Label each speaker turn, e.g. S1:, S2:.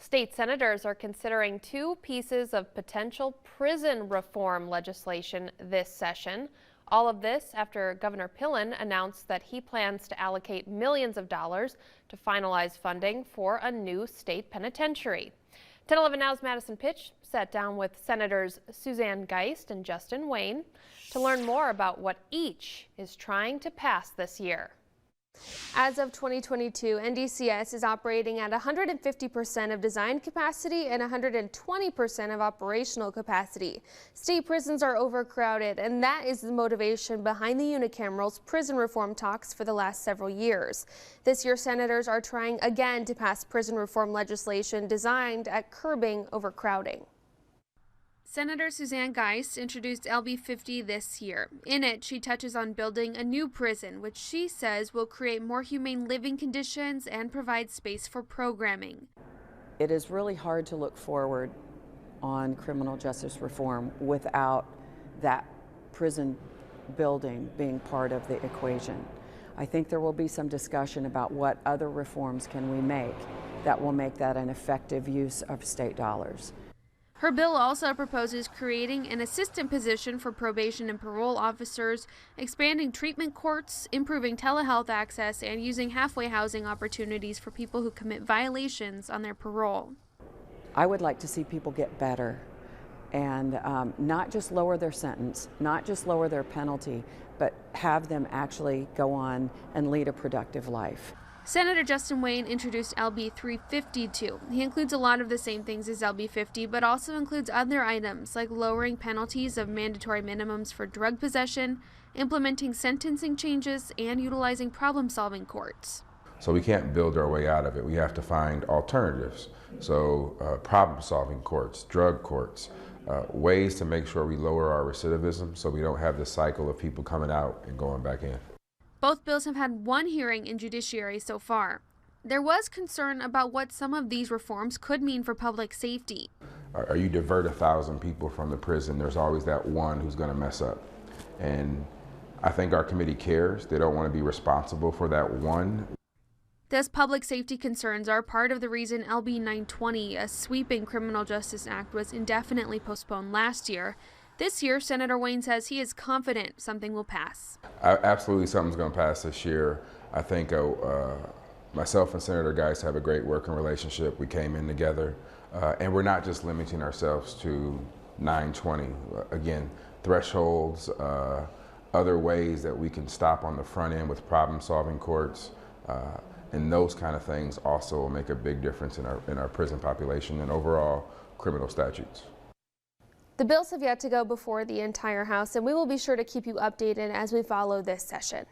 S1: State senators are considering two pieces of potential prison reform legislation this session. All of this after Governor Pillen announced that he plans to allocate millions of dollars to finalize funding for a new state penitentiary. 10/11 Now's Madison Pitch sat down with Senators Suzanne Geist and Justin Wayne to learn more about what each is trying to pass this year.
S2: As of 2022, NDCS is operating at 150% of design capacity and 120% of operational capacity. State prisons are overcrowded, and that is the motivation behind the unicameral's prison reform talks for the last several years. This year, senators are trying again to pass prison reform legislation designed at curbing overcrowding. Senator Suzanne Geist introduced LB 50 this year. In it, she touches on building a new prison, which she says will create more humane living conditions and provide space for programming.
S3: It is really hard to look forward on criminal justice reform without that prison building being part of the equation. I think there will be some discussion about what other reforms can we make that will make that an effective use of state dollars.
S2: Her bill also proposes creating an assistant position for probation and parole officers, expanding treatment courts, improving telehealth access, and using halfway housing opportunities for people who commit violations on their parole.
S3: I would like to see people get better and not just lower their sentence, not just lower their penalty, but have them actually go on and lead a productive life.
S2: Senator Justin Wayne introduced LB 352. He includes a lot of the same things as LB 50, but also includes other items like lowering penalties of mandatory minimums for drug possession, implementing sentencing changes, and utilizing problem-solving courts.
S4: So we can't build our way out of it. We have to find alternatives. So problem-solving courts, drug courts, ways to make sure we lower our recidivism so we don't have this cycle of people coming out and going back in.
S2: Both bills have had one hearing in judiciary so far. There was concern about what some of these reforms could mean for public safety.
S4: You divert 1,000 people from the prison, there's always that one who's going to mess up. And I think our committee cares. They don't want to be responsible for that one.
S2: Those public safety concerns are part of the reason LB 920, a sweeping criminal justice act, was indefinitely postponed last year. This year, Senator Wayne says he is confident something will pass.
S4: Absolutely something's going to pass this year. I think myself and Senator Geist have a great working relationship. We came in together, and we're not just limiting ourselves to 920. Again, thresholds, other ways that we can stop on the front end with problem-solving courts, and those kind of things also will make a big difference in our prison population and overall criminal statutes.
S2: The bills have yet to go before the entire House, and we will be sure to keep you updated as we follow this session.